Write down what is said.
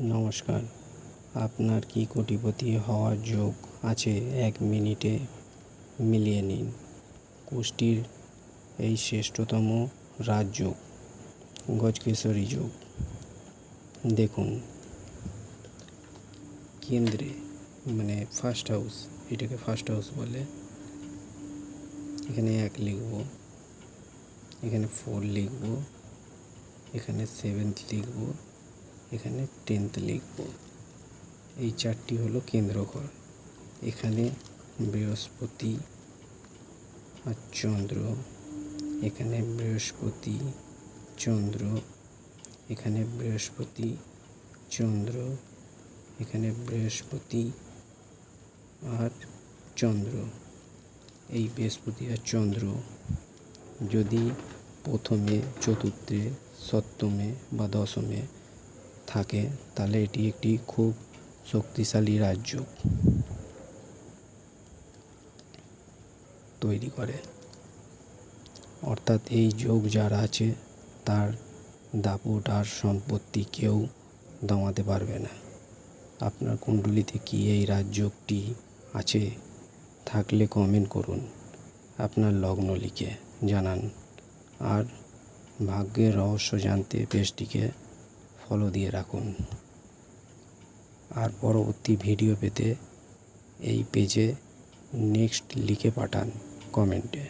নমস্কার। আপনার কি কোটিপতি হওয়ার যোগ আছে? 1 মিনিটে মিলিয়ে নিন। কুষ্টির এই শ্রেষ্ঠতম রাজযোগ, গজকেশরী যোগ। দেখুন, কেন্দ্রে মানে ফার্স্ট হাউস, এটাকে ফার্স্ট হাউস বলে। এখানে 1 লিখব, এখানে 4 লিখব, এখানে 7th লিখব, এখানে 10th লিখব। এই 4টি হলো কেন্দ্রঘর। এখানে বৃহস্পতি আর চন্দ্র, এখানে বৃহস্পতি চন্দ্র, এখানে বৃহস্পতি চন্দ্র, এখানে বৃহস্পতি আর চন্দ্র। এই বৃহস্পতি আর চন্দ্র যদি প্রথমে, চতুর্থে, সপ্তমে বা দশমে থাকে, তাহলে এটি একটি খুব শক্তিশালী রাজযোগ তৈরি করে। অর্থাৎ এই যোগ যার আছে তার দাপট আর সম্পত্তি কেউ দমাতে পারবে না। আপনার কুণ্ডলিতে কি এই রাজযোগটি আছে? থাকলে কমেন্ট করুন, আপনার লগ্ন লিখে জানান। আর ভাগ্যের রহস্য জানতে পেজটিকে ফলো দিয়ে রাখুন। আর পরবর্তী ভিডিও পেতে এই পেজে নেক্সট লিখে পাঠান কমেন্টে।